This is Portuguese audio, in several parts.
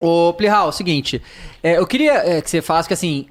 Ô, Plihal, é o seguinte, eu queria que você falasse que, assim,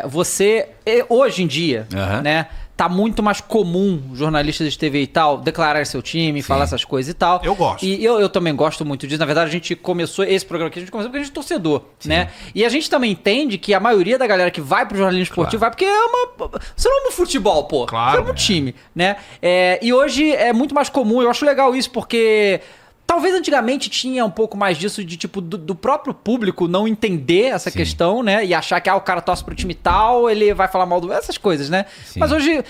você, hoje em dia, né, tá muito mais comum, jornalistas de TV e tal, declarar seu time, falar essas coisas e tal. Eu gosto. E eu também gosto muito disso. Na verdade, a gente começou esse programa aqui, porque a gente é torcedor, né? E a gente também entende que a maioria da galera que vai pro jornalismo esportivo vai porque você não ama o futebol, pô. Claro. Você ama o time, né? E hoje é muito mais comum, eu acho legal isso, porque... Talvez antigamente tinha um pouco mais disso de tipo do próprio público não entender essa questão, né? E achar que o cara torce pro time tal, ele vai falar mal essas coisas, né? Sim. Mas hoje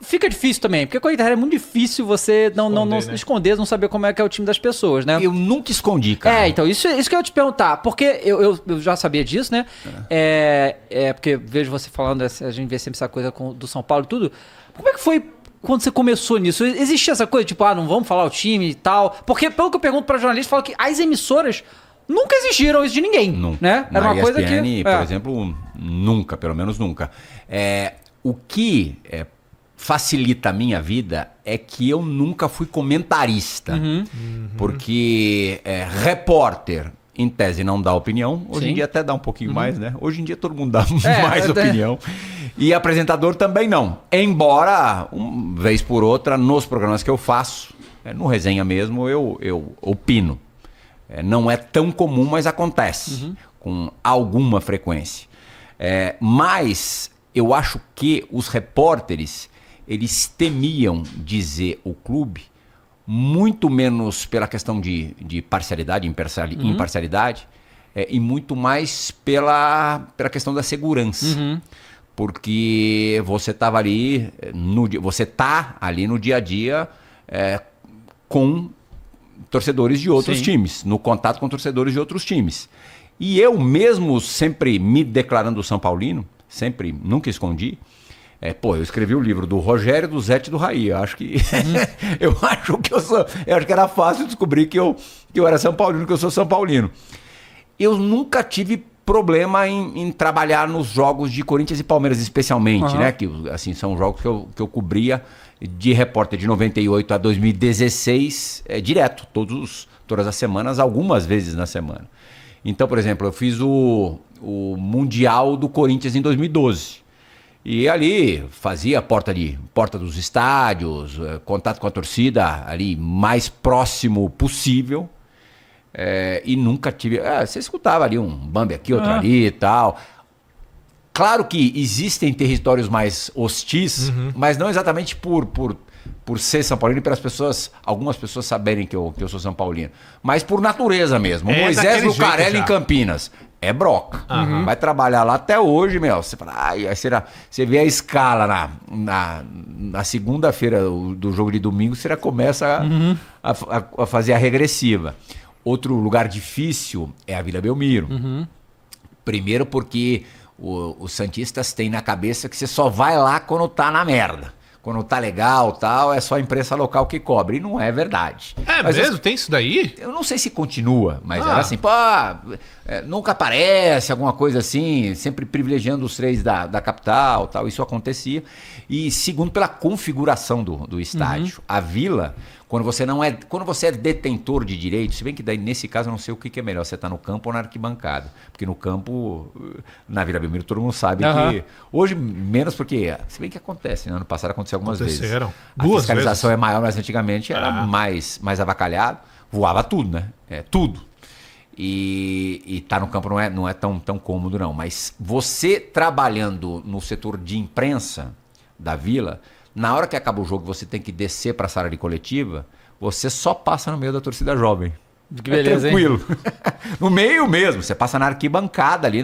fica difícil também, porque com a internet é muito difícil você não esconder, não saber como é que é o time das pessoas, né? Eu nunca escondi, cara. Então, isso que eu ia te perguntar, porque eu já sabia disso, né? Porque vejo você falando, a gente vê sempre essa coisa do São Paulo e tudo. Como é que foi quando você começou nisso? Existia essa coisa, tipo, não vamos falar o time e tal? Porque, pelo que eu pergunto pra jornalista, fala que as emissoras nunca exigiram isso de ninguém, né? Era uma coisa que... por exemplo, nunca, pelo menos nunca. O que facilita a minha vida é que eu nunca fui comentarista. Porque repórter, em tese, não dá opinião. Hoje em dia até dá um pouquinho mais, né? Hoje em dia todo mundo dá mais opinião. E apresentador também não. Embora, vez por outra, nos programas que eu faço, no Resenha mesmo, eu opino. Não é tão comum, mas acontece. Com alguma frequência. Mas eu acho que os repórteres, eles temiam dizer o clube muito menos pela questão de parcialidade, imparcialidade, e muito mais pela questão da segurança. Porque você estava ali, você tá ali no dia a dia com torcedores de outros times, no contato com torcedores de outros times. E eu mesmo sempre me declarando São Paulino, nunca escondi. Eu escrevi o livro do Rogério, do Zete e do Raí. Eu acho que eu acho que era fácil descobrir que eu era São Paulino, que eu sou São Paulino. Eu nunca tive problema em trabalhar nos jogos de Corinthians e Palmeiras, especialmente, né? Que assim, são jogos que eu cobria de repórter de 98 a 2016, direto, todas as semanas, algumas vezes na semana. Então, por exemplo, eu fiz o Mundial do Corinthians em 2012. E ali fazia porta dos estádios, contato com a torcida ali mais próximo possível. E nunca tive... você escutava ali um Bambi aqui, outro ali e tal. Claro que existem territórios mais hostis, mas não exatamente por ser São Paulino e pelas algumas pessoas saberem que eu sou São Paulino. Mas por natureza mesmo. Moisés Lucarelli em Campinas. É broca. Vai trabalhar lá até hoje, meu. Você fala, você vê a escala na segunda-feira do jogo de domingo, você já começa a fazer a regressiva. Outro lugar difícil é a Vila Belmiro. Primeiro porque os santistas têm na cabeça que você só vai lá quando tá na merda. Quando tá legal tal, é só a imprensa local que cobre. E não é verdade. Mas mesmo? Tem isso daí? Eu não sei se continua, mas era assim, nunca aparece, alguma coisa assim, sempre privilegiando os três da capital, tal. Isso acontecia. E segundo, pela configuração do estádio. A Vila, quando você é detentor de direitos, se bem que daí nesse caso eu não sei o que é melhor, você tá no campo ou na arquibancada. Porque no campo, na Vila Belmiro, todo mundo sabe que... Hoje menos porque, se bem que acontece, né? Ano passado aconteceu algumas vezes. A fiscalização é maior, mas antigamente era mais avacalhado. Voava tudo, né? Tudo. E tá no campo não é tão cômodo, não. Mas você trabalhando no setor de imprensa da Vila, na hora que acaba o jogo você tem que descer para a sala de coletiva, você só passa no meio da torcida jovem. Que beleza, tranquilo. No meio mesmo, você passa na arquibancada ali,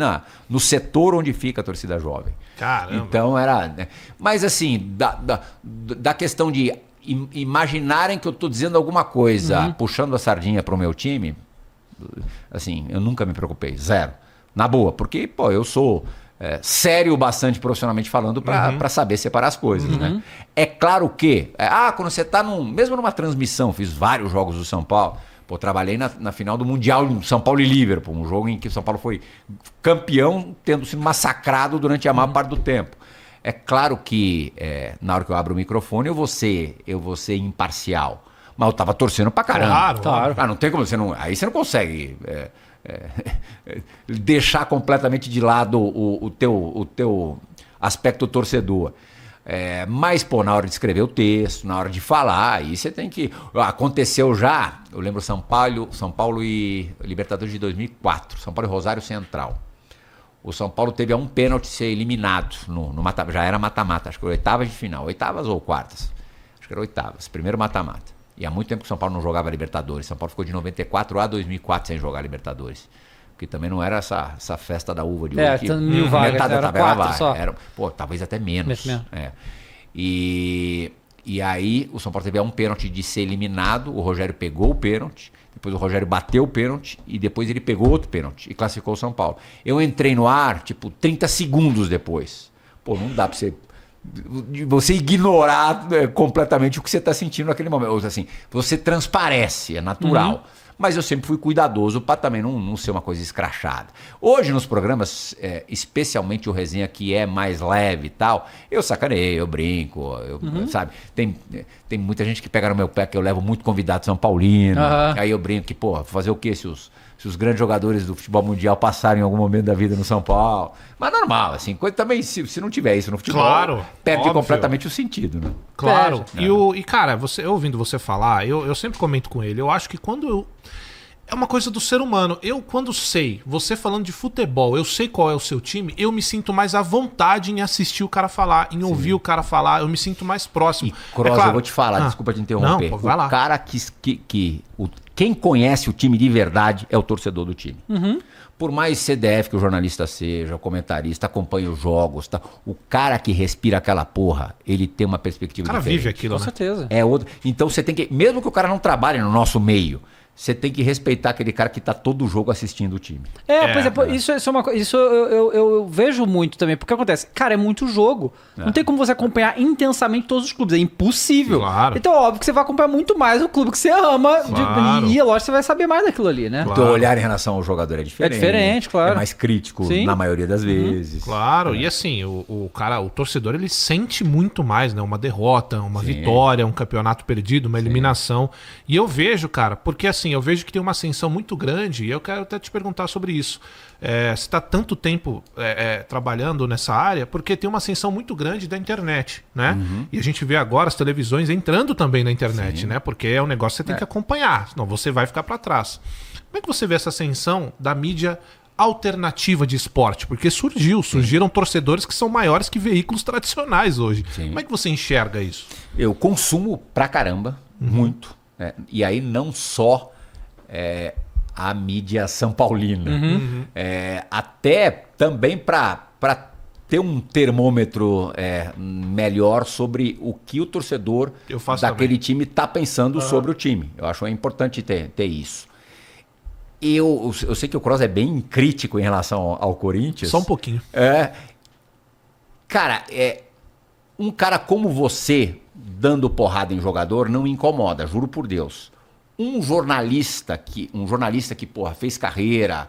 no setor onde fica a torcida jovem. Caramba. Então era... Mas assim, da questão de imaginarem que eu estou dizendo alguma coisa, puxando a sardinha para o meu time, assim, eu nunca me preocupei, zero. Na boa, porque, eu sou... sério bastante profissionalmente falando para saber separar as coisas, né? É claro que, quando você está mesmo numa transmissão, fiz vários jogos do São Paulo, trabalhei na final do Mundial São Paulo e Liverpool, um jogo em que o São Paulo foi campeão, tendo sido massacrado durante a maior parte do tempo. É claro que na hora que eu abro o microfone eu vou ser imparcial, mas eu tava torcendo pra caramba. Claro. Não tem como aí você não consegue deixar completamente de lado o teu aspecto torcedor. Mas, pô, na hora de escrever o texto, na hora de falar, aí você tem que... Aconteceu já, eu lembro São Paulo e Libertadores de 2004, São Paulo e Rosário Central. O São Paulo teve um pênalti ser eliminado, já era mata-mata, acho que era oitavas de final, oitavas ou quartas? Acho que era oitavas, primeiro mata-mata. E há muito tempo que o São Paulo não jogava Libertadores, São Paulo ficou de 94 a 2004 sem jogar Libertadores. Porque também não era essa festa da uva de hoje. Mil vagas, metade da era tabela 4 só. Talvez até menos. Mesmo. E aí o São Paulo teve um pênalti de ser eliminado, o Rogério pegou o pênalti, depois o Rogério bateu o pênalti e depois ele pegou outro pênalti e classificou o São Paulo. Eu entrei no ar, 30 segundos depois. Pô, não dá pra você ignorar completamente o que você está sentindo naquele momento. Assim, você transparece, é natural. Mas eu sempre fui cuidadoso para também não ser uma coisa escrachada. Hoje nos programas, especialmente o Resenha, que é mais leve e tal, eu sacaneio, eu brinco, sabe? Tem muita gente que pega no meu pé, que eu levo muito convidado São Paulino. Aí eu brinco que, pô, fazer o quê se os grandes jogadores do futebol mundial passarem em algum momento da vida no São Paulo? Mas normal, assim, também se não tiver isso no futebol, claro, perde óbvio. Completamente o sentido, né? Claro. E cara, ouvindo você falar, eu sempre comento com ele, eu acho que é uma coisa do ser humano. Quando sei, você falando de futebol, eu sei qual é o seu time, eu me sinto mais à vontade em assistir o cara falar, em ouvir o cara falar, eu me sinto mais próximo. E, Cross, eu vou te falar, desculpa te interromper. Não, vai lá. O cara quem conhece o time de verdade é o torcedor do time. Por mais CDF que o jornalista seja, o comentarista, acompanha os jogos, tá? O cara que respira aquela porra, ele tem uma perspectiva diferente. O cara vive aquilo, Com né? certeza. Então você tem que, mesmo que o cara não trabalhe no nosso meio, você tem que respeitar aquele cara que tá todo jogo assistindo o time. Isso é uma coisa. Isso eu vejo muito também. Porque acontece, cara, é muito jogo. Não tem como você acompanhar intensamente todos os clubes. É impossível. Claro. Então, óbvio que você vai acompanhar muito mais o clube que você ama. Claro. E lógico, você vai saber mais daquilo ali, né? O teu olhar em relação ao jogador é diferente. É diferente, claro. É mais crítico Sim. na maioria das vezes. Claro, e assim, o torcedor, ele sente muito mais, né? Uma derrota, uma vitória, um campeonato perdido, uma eliminação. E eu vejo, cara, porque assim, eu vejo que tem uma ascensão muito grande e eu quero até te perguntar sobre isso. Você está tanto tempo trabalhando nessa área porque tem uma ascensão muito grande da internet, né? E a gente vê agora as televisões entrando também na internet, né? Porque é um negócio que você tem que acompanhar, senão você vai ficar para trás. Como é que você vê essa ascensão da mídia alternativa de esporte? Porque surgiram torcedores que são maiores que veículos tradicionais hoje. Como é que você enxerga isso? Eu consumo pra caramba, muito. E aí não só a mídia São Paulina. Até também para ter um termômetro melhor sobre o que o torcedor daquele time está pensando sobre o time. Eu acho importante ter isso. Eu sei que o Cross é bem crítico em relação ao Corinthians. Só um pouquinho. Cara, um cara como você dando porrada em jogador não me incomoda, juro por Deus. Um jornalista que porra, fez carreira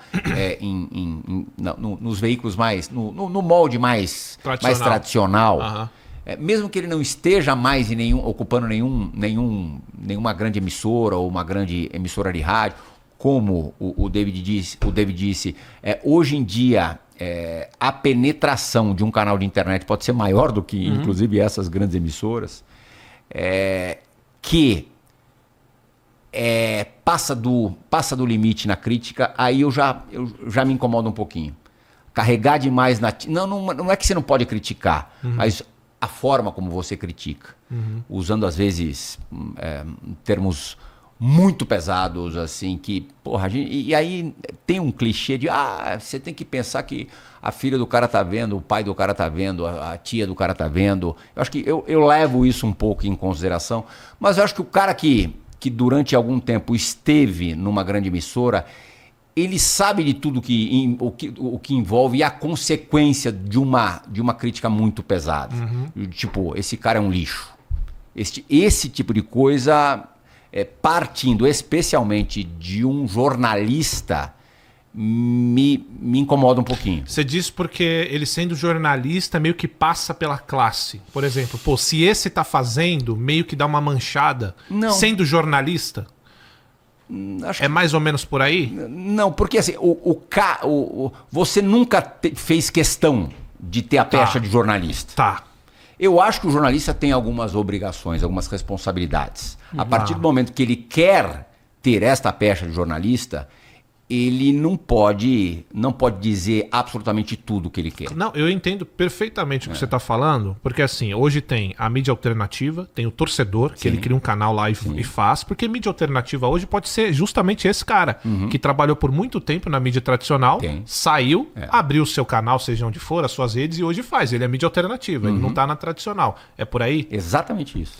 nos veículos mais... No molde mais tradicional. Mesmo que ele não esteja mais ocupando nenhuma grande emissora ou uma grande emissora de rádio, como o David disse, hoje em dia a penetração de um canal de internet pode ser maior do que, inclusive, essas grandes emissoras, que passa do limite na crítica, aí eu já me incomodo um pouquinho. Carregar demais na... Não é que você não pode criticar, mas a forma como você critica, usando às vezes termos muito pesados, assim, que, porra, e aí tem um clichê de, você tem que pensar que a filha do cara tá vendo, o pai do cara tá vendo, a tia do cara tá vendo. Eu acho que eu levo isso um pouco em consideração, mas eu acho que o cara que durante algum tempo esteve numa grande emissora, ele sabe de tudo o que envolve e a consequência de uma crítica muito pesada. Tipo, esse cara é um lixo. Esse tipo de coisa... partindo especialmente de um jornalista, me incomoda um pouquinho. Você diz porque ele sendo jornalista meio que passa pela classe. Por exemplo, se esse tá fazendo, meio que dá uma manchada. Não. Sendo jornalista? Acho É mais ou menos por aí? Não, porque assim, você nunca fez questão de ter a pecha de jornalista. Tá. Eu acho que o jornalista tem algumas obrigações, algumas responsabilidades. A partir do momento que ele quer ter esta pecha de jornalista, ele não pode dizer absolutamente tudo o que ele quer. Não, eu entendo perfeitamente o que você está falando, porque assim, hoje tem a mídia alternativa, tem o torcedor, que ele cria um canal lá e faz, porque mídia alternativa hoje pode ser justamente esse cara, que trabalhou por muito tempo na mídia tradicional, saiu, abriu o seu canal, seja onde for, as suas redes, e hoje faz. Ele é mídia alternativa, ele não está na tradicional. É por aí? Exatamente isso.